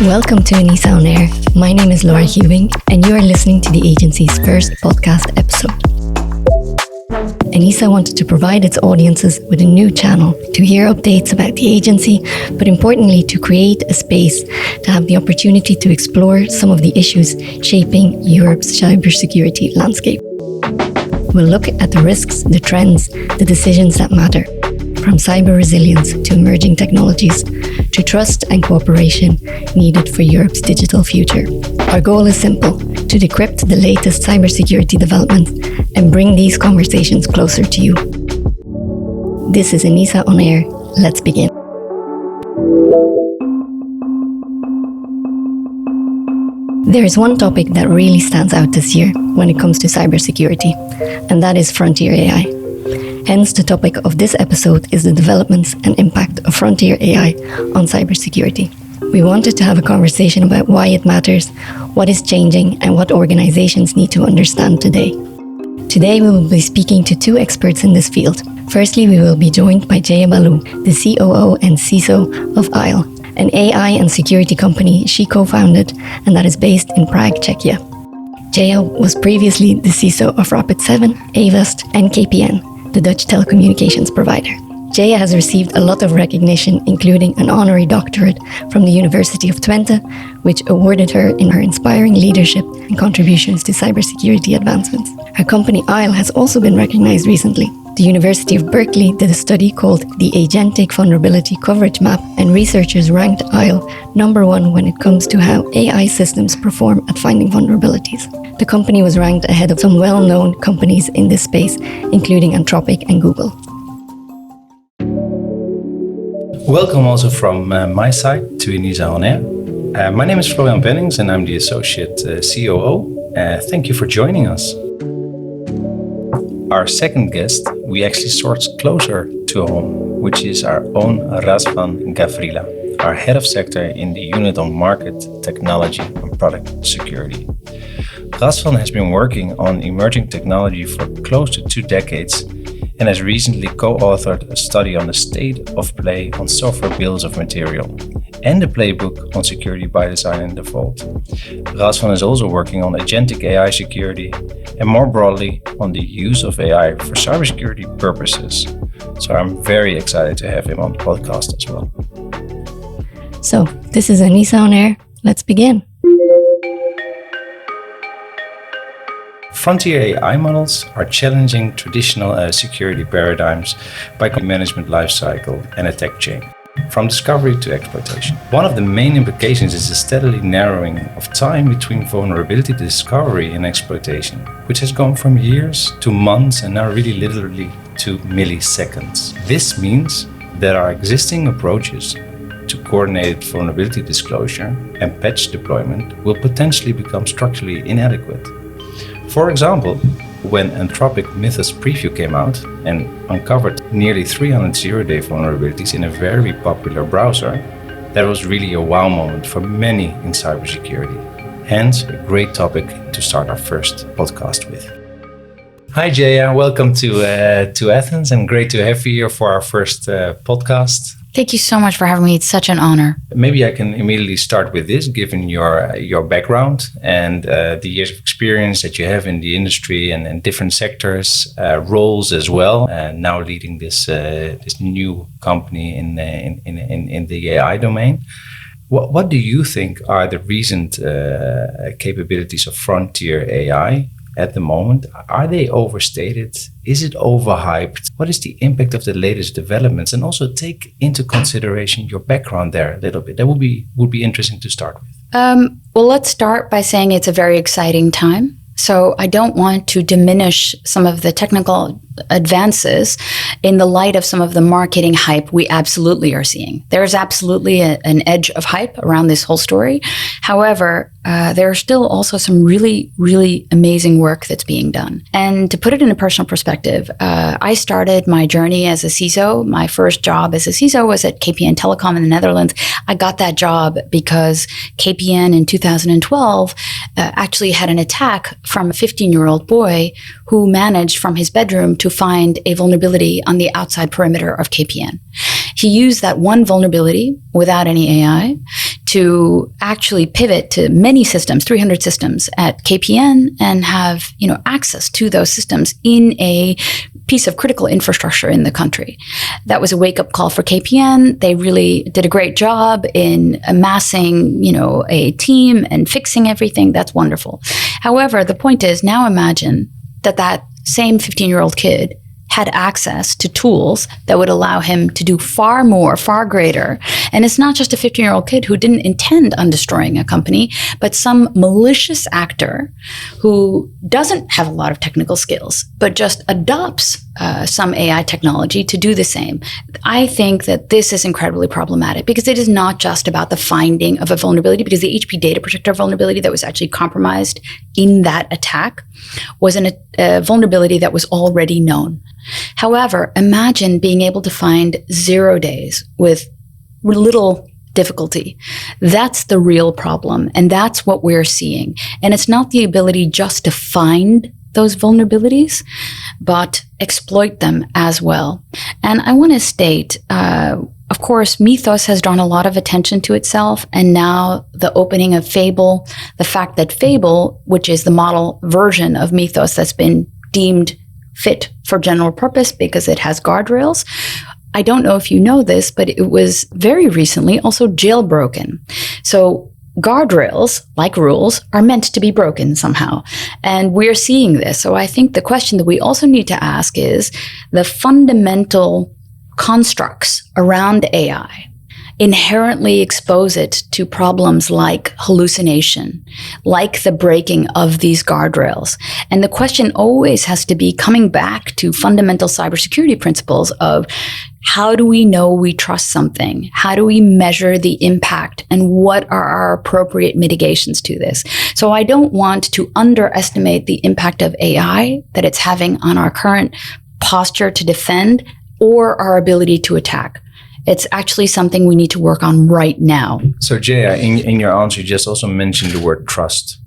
Welcome to ENISA On Air. My name is Laura Heuvinck, and you are listening to the agency's first podcast episode. ENISA wanted to provide its audiences with a new channel to hear updates about the agency, but importantly to create a space to have the opportunity to explore some of the issues shaping Europe's cybersecurity landscape. We'll look at the risks, the trends, the decisions that matter, from cyber resilience to emerging technologies, to trust and cooperation needed for Europe's digital future. Our goal is simple: to decrypt the latest cybersecurity developments and bring these conversations closer to you. This is ENISA On Air. Let's begin. There is one topic that really stands out this year when it comes to cybersecurity, and that is frontier AI. Hence, the topic of this episode is the developments and impact of frontier AI on cybersecurity. We wanted to have a conversation about why it matters, what is changing, and what organizations need to understand today. Today, we will be speaking to two experts in this field. Firstly, we will be joined by Jaya Baloo, the COO and CISO of ISLE, an AI and security company she co-founded and that is based in Prague, Czechia. Jaya was previously the CISO of Rapid7, Avast, and KPN, the Dutch telecommunications provider. Jaya has received a lot of recognition, including an honorary doctorate from the University of Twente, which awarded her in her inspiring leadership and contributions to cybersecurity advancements. Her company ISLE has also been recognized recently. The University of Berkeley did a study called the Agentic Vulnerability Coverage Map, and researchers ranked ISLE #1 when it comes to how AI systems perform at finding vulnerabilities. The company was ranked ahead of some well-known companies in this space, including Anthropic and Google. Welcome also from my side to ENISA On Air. My name is Florian Pennings and I'm the Associate COO. Thank you for joining us. Our second guest, we actually sourced closer to home, which is our own Razvan Gavrila, our head of sector in the unit on market, technology and product security. Razvan has been working on emerging technology for close to 2 decades and has recently co-authored a study on the state of play on software bills of material and a playbook on security by design and default. Razvan is also working on agentic AI security and more broadly on the use of AI for cybersecurity purposes. So I'm very excited to have him on the podcast as well. So, this is ENISA On Air. Let's begin. Frontier AI models are challenging traditional security paradigms by management lifecycle and attack chain, from discovery to exploitation. One of the main implications is the steadily narrowing of time between vulnerability discovery and exploitation, which has gone from years to months and now really literally to milliseconds. This means that our existing approaches to coordinated vulnerability disclosure and patch deployment will potentially become structurally inadequate. For example, when Anthropic Mythos Preview came out and uncovered nearly 300 zero-day vulnerabilities in a very popular browser, that was really a wow moment for many in cybersecurity. Hence, a great topic to start our first podcast with. Hi Jaya, welcome to Athens, and great to have you here for our first podcast. Thank you so much for having me. It's such an honor. Maybe I can immediately start with this, given your background and the years of experience that you have in the industry and different sectors, roles as well, now leading this new company in the AI domain. What do you think are the recent capabilities of frontier AI at the moment? Are they overstated? Is it overhyped? What is the impact of the latest developments? And also take into consideration your background there a little bit. That would be interesting to start with. Well, let's start by saying it's a very exciting time. So I don't want to diminish some of the technical advances in the light of some of the marketing hype we absolutely are seeing. There's absolutely an edge of hype around this whole story. However, there's still also some really, really amazing work that's being done. And to put it in a personal perspective, I started my journey as a CISO. My first job as a CISO was at KPN Telecom in the Netherlands. I got that job because KPN in 2012 actually had an attack from a 15-year-old boy who managed from his bedroom to find a vulnerability on the outside perimeter of KPN. He used that one vulnerability without any AI to actually pivot to many systems, 300 systems at KPN, and have, access to those systems in a piece of critical infrastructure in the country. That was a wake-up call for KPN. They really did a great job in amassing, a team and fixing everything. That's wonderful. However, the point is, now imagine that same 15-year-old kid had access to tools that would allow him to do far more, far greater. And it's not just a 15-year-old kid who didn't intend on destroying a company, but some malicious actor who doesn't have a lot of technical skills, but just adopts some AI technology to do the same. I think that this is incredibly problematic because it is not just about the finding of a vulnerability, because the HP Data Protector vulnerability that was actually compromised in that attack was a vulnerability that was already known. However, imagine being able to find 0 days with little difficulty. That's the real problem, and that's what we're seeing. And it's not the ability just to find those vulnerabilities, but exploit them as well. And I want to state, of course, Mythos has drawn a lot of attention to itself, and now the opening of Fable, the fact that Fable, which is the model version of Mythos that's been deemed fit for general purpose because it has guardrails. I don't know if you know this, but it was very recently also jailbroken. So guardrails, like rules, are meant to be broken somehow. And we're seeing this. So I think the question that we also need to ask is the fundamental constructs around AI inherently expose it to problems like hallucination, like the breaking of these guardrails. And the question always has to be coming back to fundamental cybersecurity principles of how do we know we trust something? How do we measure the impact? And what are our appropriate mitigations to this? So I don't want to underestimate the impact of AI that it's having on our current posture to defend or our ability to attack. It's actually something we need to work on right now. So Jaya, in your answer, you just also mentioned the word trust.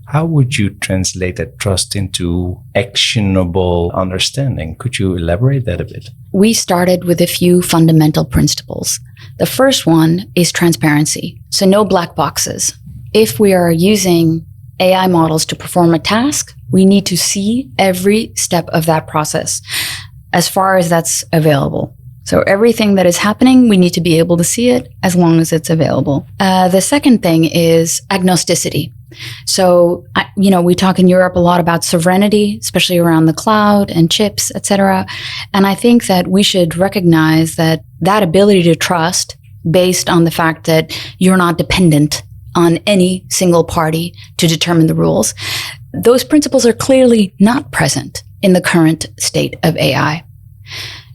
How would you translate that trust into actionable understanding? Could you elaborate that a bit? We started with a few fundamental principles. The first one is transparency. So no black boxes. If we are using AI models to perform a task, we need to see every step of that process as far as that's available. So everything that is happening, we need to be able to see it as long as it's available. The second thing is agnosticity. So, we talk in Europe a lot about sovereignty, especially around the cloud and chips, etc. And I think that we should recognize that ability to trust based on the fact that you're not dependent on any single party to determine the rules, those principles are clearly not present in the current state of AI.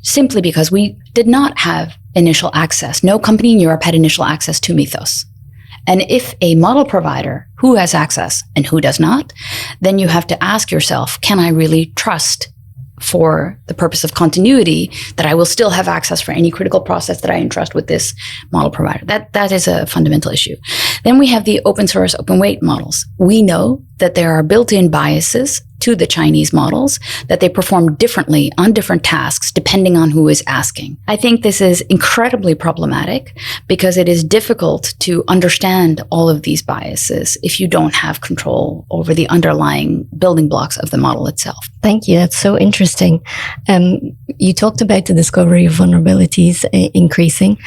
Simply because we did not have initial access. No company in Europe had initial access to Mythos. And if a model provider who has access and who does not, then you have to ask yourself, can I really trust for the purpose of continuity that I will still have access for any critical process that I entrust with this model provider? That is a fundamental issue. Then we have the open source, open weight models. We know that there are built-in biases to the Chinese models, that they perform differently on different tasks depending on who is asking. I think this is incredibly problematic because it is difficult to understand all of these biases if you don't have control over the underlying building blocks of the model itself. Thank you. That's so interesting. You talked about the discovery of vulnerabilities increasing.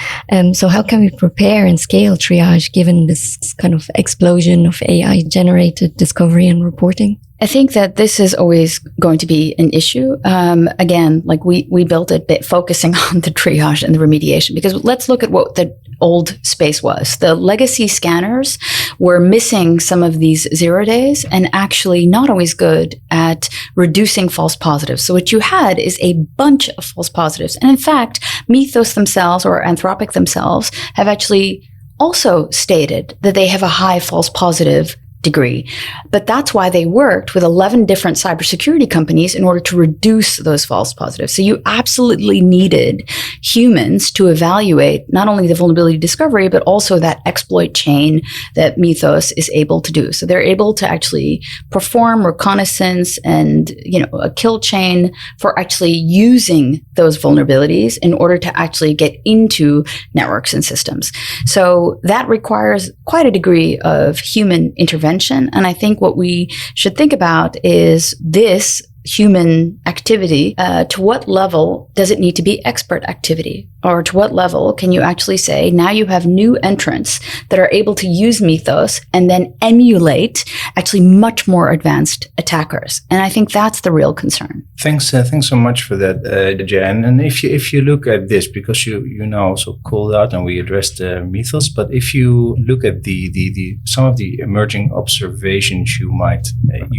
So how can we prepare and scale triage given this kind of explosion of AI-generated discovery and reporting? I think that this is always going to be an issue. Again, like we built a bit focusing on the triage and the remediation, because let's look at what the old space was. The legacy scanners were missing some of these 0 days and actually not always good at reducing false positives. So what you had is a bunch of false positives. And in fact, Mythos themselves or Anthropic themselves have actually also stated that they have a high false positive degree. But that's why they worked with 11 different cybersecurity companies in order to reduce those false positives. So you absolutely needed humans to evaluate not only the vulnerability discovery, but also that exploit chain that Mythos is able to do. So they're able to actually perform reconnaissance and, a kill chain for actually using those vulnerabilities in order to actually get into networks and systems. So that requires quite a degree of human intervention. And I think what we should think about is this human activity, to what level does it need to be expert activity? Or to what level can you actually say, now you have new entrants that are able to use Mythos and then emulate actually much more advanced attackers? And I think that's the real concern. Thanks so much for that, Jaya. And if you look at this, because you now also called out and we addressed Mythos, but if you look at the some of the emerging observations you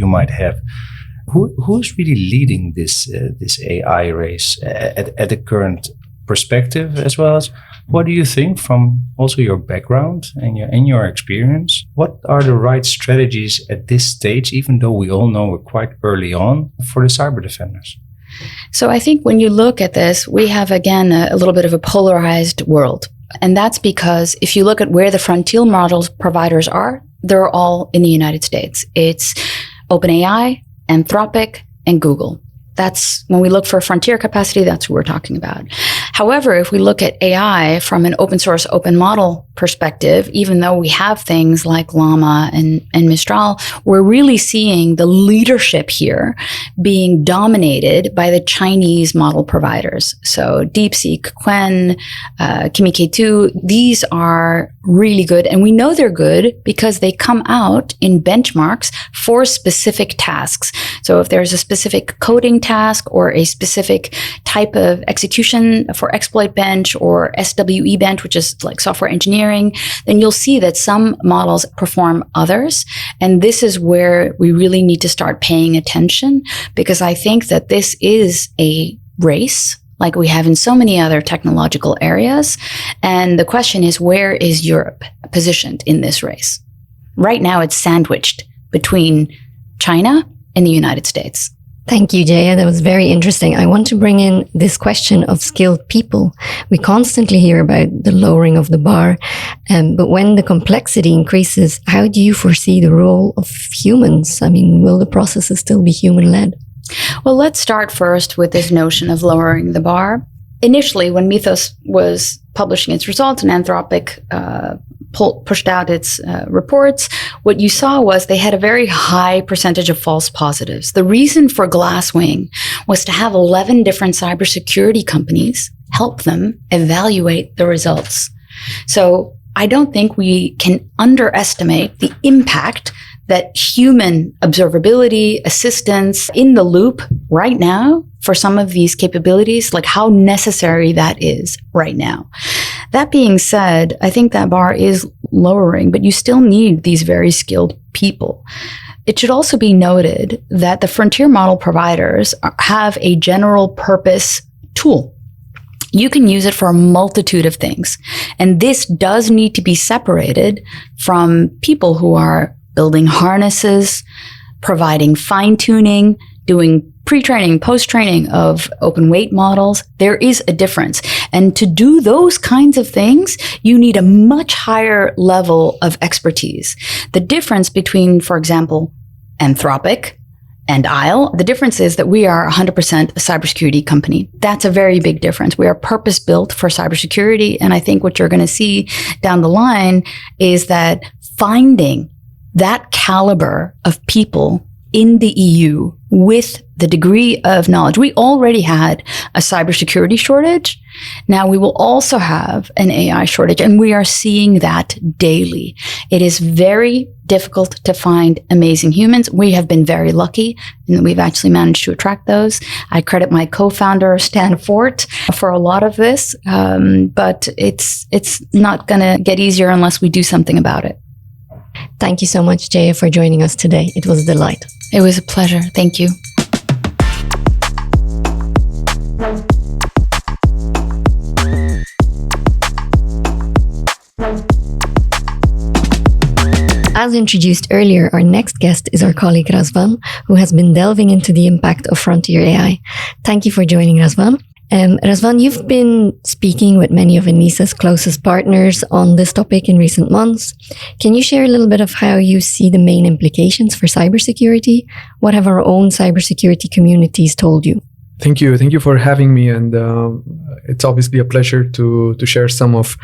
might have, who's really leading this AI race at the current perspective, as well as what do you think from also your background and your experience? What are the right strategies at this stage, even though we all know we're quite early on, for the cyber defenders? So I think when you look at this, we have, again, a little bit of a polarized world. And that's because if you look at where the frontier models providers are, they're all in the United States. It's OpenAI, Anthropic, and Google. That's when we look for frontier capacity, that's what we're talking about. However, if we look at AI from an open source, open model perspective, even though we have things like Llama and Mistral, we're really seeing the leadership here being dominated by the Chinese model providers. So DeepSeek, Qwen, Kimi K2, these are really good. And we know they're good because they come out in benchmarks for specific tasks. So if there's a specific coding task or a specific type of execution for exploit bench or SWE bench, which is like software engineering, then you'll see that some models perform others. And this is where we really need to start paying attention, because I think that this is a race like we have in so many other technological areas. And the question is, where is Europe positioned in this race? Right now, it's sandwiched between China and the United States. Thank you, Jaya. That was very interesting. I want to bring in this question of skilled people. We constantly hear about the lowering of the bar, but when the complexity increases, how do you foresee the role of humans? I mean, will the processes still be human-led? Well, let's start first with this notion of lowering the bar. Initially, when Mythos was publishing its results and Anthropic pushed out its reports, what you saw was they had a very high percentage of false positives. The reason for Glasswing was to have 11 different cybersecurity companies help them evaluate the results. So I don't think we can underestimate the impact that human observability, assistance in the loop right now for some of these capabilities, like how necessary that is right now. That being said, I think that bar is lowering, but you still need these very skilled people. It should also be noted that the frontier model providers have a general purpose tool. You can use it for a multitude of things. And this does need to be separated from people who are building harnesses, providing fine-tuning, doing pre-training, post-training of open weight models. There is a difference. And to do those kinds of things, you need a much higher level of expertise. The difference between, for example, Anthropic and Isle, the difference is that we are 100% a cybersecurity company. That's a very big difference. We are purpose-built for cybersecurity. And I think what you're going to see down the line is that finding that caliber of people in the EU with the degree of knowledge. We already had a cybersecurity shortage. Now we will also have an AI shortage, and we are seeing that daily. It is very difficult to find amazing humans. We have been very lucky in that we've actually managed to attract those. I credit my co-founder, Stan Fort, for a lot of this, but it's not going to get easier unless we do something about it. Thank you so much, Jaya, for joining us today. It was a delight. It was a pleasure. Thank you. As introduced earlier, our next guest is our colleague Razvan, who has been delving into the impact of frontier AI. Thank you for joining, Razvan. Razvan, you've been speaking with many of ENISA's closest partners on this topic in recent months. Can you share a little bit of how you see the main implications for cybersecurity? What have our own cybersecurity communities told you? Thank you. Thank you for having me. And it's obviously a pleasure to share some of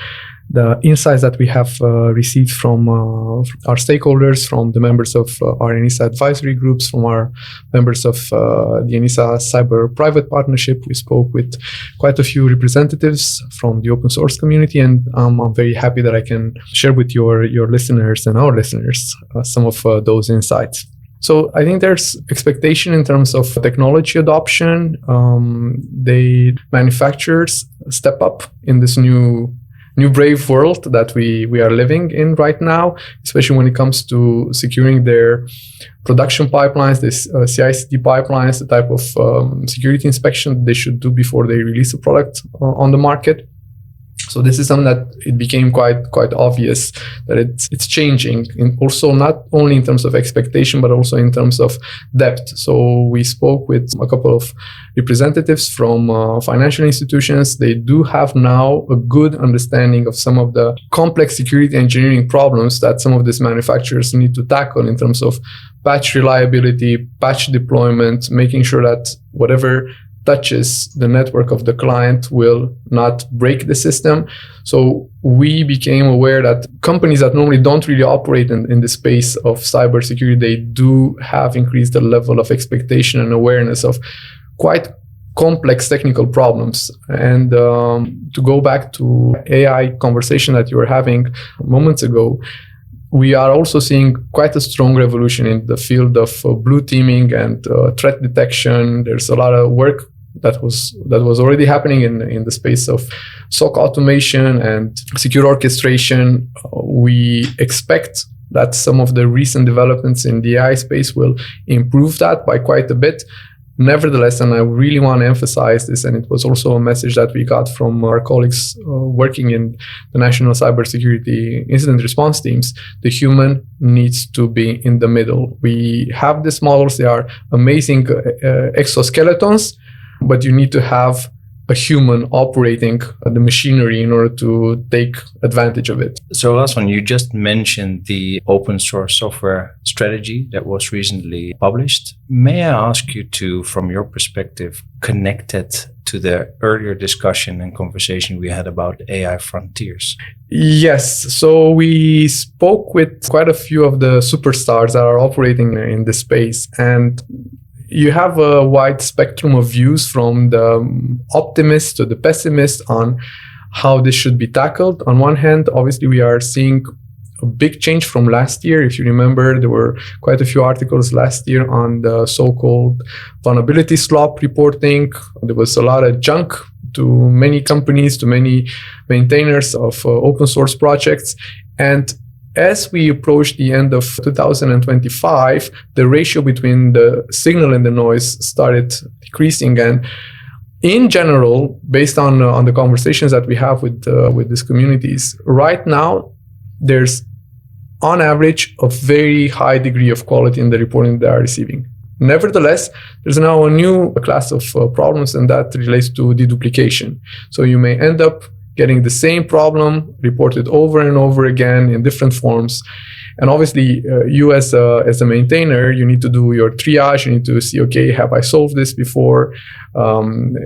the insights that we have received from our stakeholders, from the members of our ENISA advisory groups, from our members of the ENISA Cyber Private Partnership. We spoke with quite a few representatives from the open source community, and I'm very happy that I can share with your listeners and our listeners some of those insights. So I think there's expectation in terms of technology adoption. The manufacturers step up in this new brave world that we are living in right now, especially when it comes to securing their production pipelines, this CI/CD pipelines, the type of security inspection they should do before they release a product on the market. So this is something that it became quite obvious that it's changing, and also not only in terms of expectation, but also in terms of depth. So we spoke with a couple of representatives from financial institutions. They do have now a good understanding of some of the complex security engineering problems that some of these manufacturers need to tackle in terms of patch reliability, patch deployment, making sure that whatever touches the network of the client will not break the system. So we became aware that companies that normally don't really operate in the space of cybersecurity, they do have increased the level of expectation and awareness of quite complex technical problems. And to go back to AI conversation that you were having moments ago, we are also seeing quite a strong revolution in the field of blue teaming and threat detection. There's a lot of work that was already happening in the space of SOC automation and secure orchestration. We expect that some of the recent developments in the AI space will improve that by quite a bit. Nevertheless, and I really want to emphasize this, and it was also a message that we got from our colleagues working in the National Cybersecurity Incident Response Teams, the human needs to be in the middle. We have these models, they are amazing exoskeletons, but you need to have a human operating the machinery in order to take advantage of it. So last one, you just mentioned the open source software strategy that was recently published. May I ask you to, from your perspective, connect it to the earlier discussion and conversation we had about AI frontiers? Yes. So we spoke with quite a few of the superstars that are operating in this space, and you have a wide spectrum of views from the optimist to the pessimist on how this should be tackled. On one hand, obviously, we are seeing a big change from last year. If you remember, there were quite a few articles last year on the so-called vulnerability slop reporting. There was a lot of junk to many companies, to many maintainers of open source projects. And as we approach the end of 2025, the ratio between the signal and the noise started decreasing. And in general, based on the conversations that we have with these communities, right now, there's on average a very high degree of quality in the reporting they are receiving. Nevertheless, there's now a new class of problems, and that relates to deduplication. So you may end up getting the same problem reported over and over again in different forms. And obviously, you as a maintainer, you need to do your triage. You need to see, okay, have I solved this before?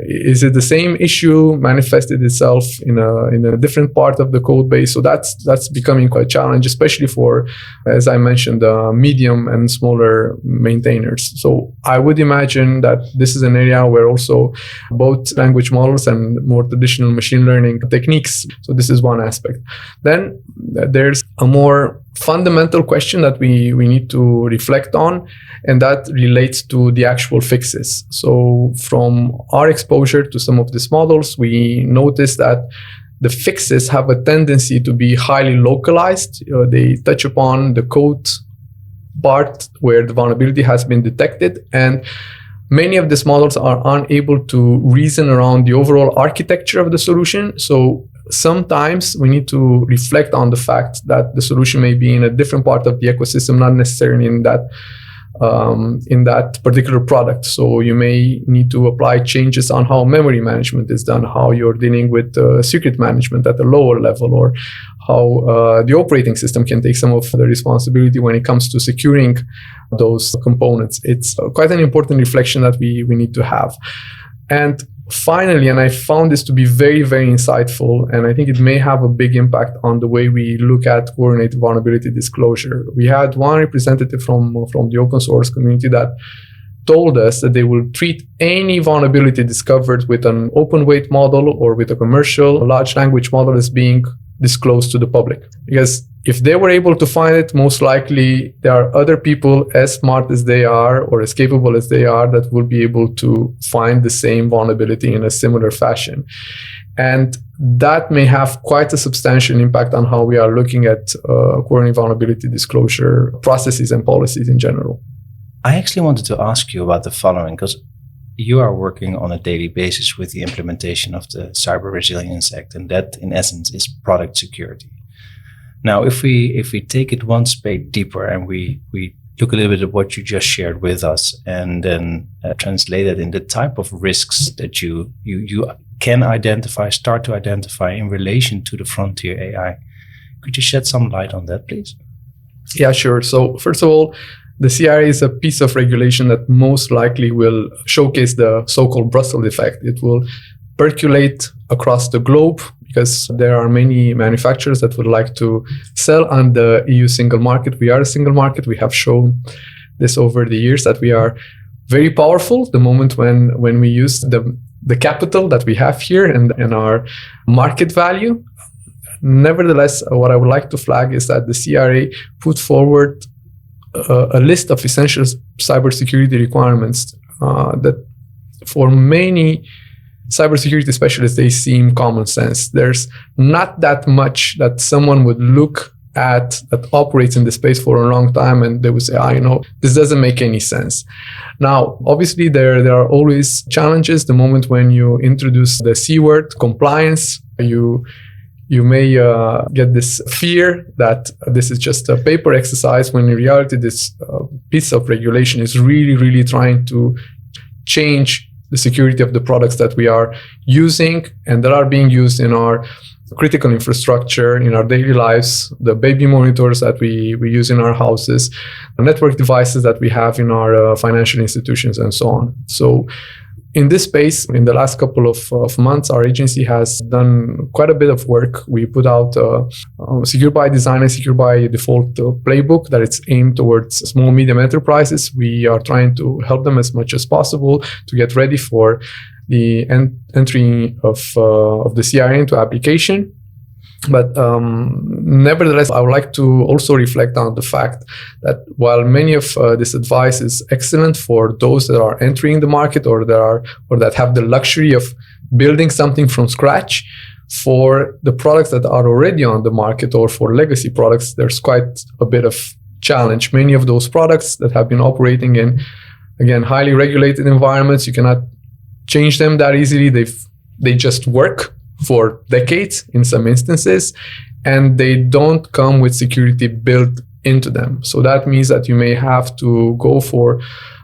Is it the same issue manifested itself in a different part of the code base? So that's becoming quite challenging, especially for, as I mentioned, medium and smaller maintainers. So I would imagine that this is an area where also both language models and more traditional machine learning techniques. So this is one aspect. Then there's a more fundamental question that we need to reflect on, and that relates to the actual fixes. So from our exposure to some of these models, we noticed that the fixes have a tendency to be highly localized. They touch upon the code part where the vulnerability has been detected, and many of these models are unable to reason around the overall architecture of the solution. So sometimes we need to reflect on the fact that the solution may be in a different part of the ecosystem, not necessarily in that particular product. So you may need to apply changes on how memory management is done, how you're dealing with secret management at a lower level, or how the operating system can take some of the responsibility when it comes to securing those components. It's quite an important reflection that we need to have. And finally, and I found this to be very, very insightful, and I think it may have a big impact on the way we look at coordinated vulnerability disclosure. We had one representative from the open source community that told us that they will treat any vulnerability discovered with an open weight model or with a commercial large language model as being disclosed to the public. Because if they were able to find it, most likely there are other people as smart as they are or as capable as they are that will be able to find the same vulnerability in a similar fashion. And that may have quite a substantial impact on how we are looking at coordinated vulnerability disclosure processes and policies in general. I actually wanted to ask you about the following, because you are working on a daily basis with the implementation of the Cyber Resilience Act, and that in essence is product security. Now, if we take it one spade deeper and we look a little bit at what you just shared with us, and then translate it in the type of risks that you can start to identify in relation to the frontier AI, could you shed some light on that, please? Yeah, sure. So first of all, the CRA is a piece of regulation that most likely will showcase the so-called Brussels effect. It will percolate across the globe because there are many manufacturers that would like to sell on the EU single market. We are a single market. We have shown this over the years that we are very powerful the moment when we use the capital that we have here and our market value. Nevertheless, what I would like to flag is that the CRA put forward a list of essential cybersecurity requirements that for many cybersecurity specialists, they seem common sense. There's not that much that someone would look at that operates in the space for a long time and they would say, this doesn't make any sense. Now, obviously, there are always challenges. The moment when you introduce the C word, compliance, you may get this fear that this is just a paper exercise, when in reality, this piece of regulation is really, really trying to change the security of the products that we are using and that are being used in our critical infrastructure, in our daily lives, the baby monitors that we use in our houses, the network devices that we have in our financial institutions, and so on. So in this space, in the last couple of months, our agency has done quite a bit of work. We put out a Secure by Design and Secure by Default playbook that it's aimed towards small, medium enterprises. We are trying to help them as much as possible to get ready for the entry of the CRA into application. But nevertheless, I would like to also reflect on the fact that while many of this advice is excellent for those that are entering the market or that have the luxury of building something from scratch, for the products that are already on the market or for legacy products, there's quite a bit of challenge. Many of those products that have been operating in, again, highly regulated environments, you cannot change them that easily. They just work for decades in some instances, and they don't come with security built into them. So that means that you may have to go for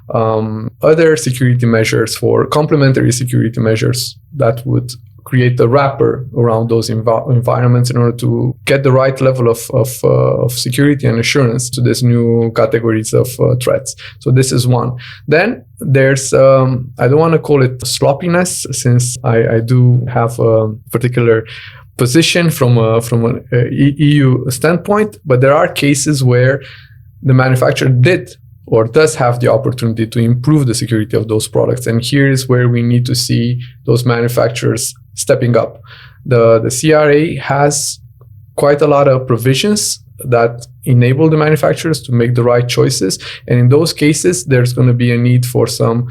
other security measures, for complementary security measures that would create a wrapper around those environments in order to get the right level of security and assurance to these new categories of threats. So this is one. Then there's, I don't want to call it sloppiness, since I do have a particular position from an EU standpoint, but there are cases where the manufacturer did or does have the opportunity to improve the security of those products. And here is where we need to see those manufacturers stepping up. The CRA has quite a lot of provisions that enable the manufacturers to make the right choices. And in those cases, there's going to be a need for some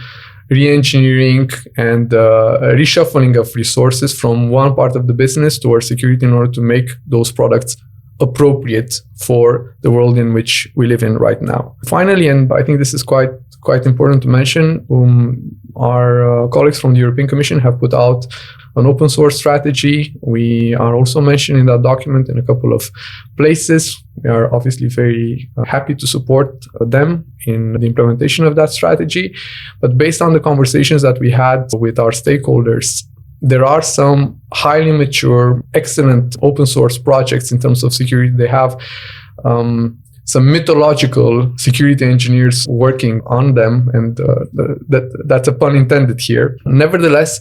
re-engineering and reshuffling of resources from one part of the business towards security in order to make those products appropriate for the world in which we live in right now. Finally, and I think this is quite important to mention, our colleagues from the European Commission have put out an open source strategy. We are also mentioned in that document in a couple of places. We are obviously very happy to support them in the implementation of that strategy. But based on the conversations that we had with our stakeholders, there are some highly mature, excellent open source projects in terms of security. They have some mythological security engineers working on them, and that's a pun intended here. Nevertheless,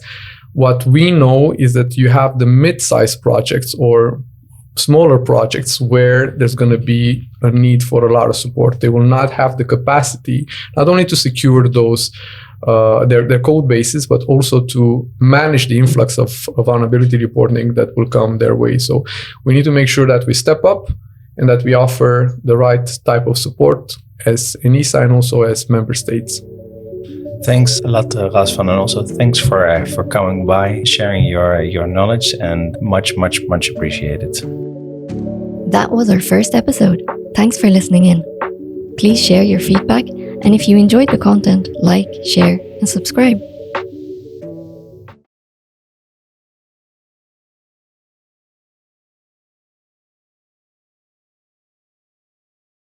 what we know is that you have the mid-sized projects or smaller projects where there's going to be a need for a lot of support. They will not have the capacity not only to secure those their code bases, but also to manage the influx of vulnerability reporting that will come their way. So we need to make sure that we step up and that we offer the right type of support as ENISA and also as member states. Thanks a lot, Razvan, and also thanks for coming by, sharing your knowledge, and much appreciated. That was our first episode. Thanks for listening in. Please share your feedback, and if you enjoyed the content, like, share, and subscribe.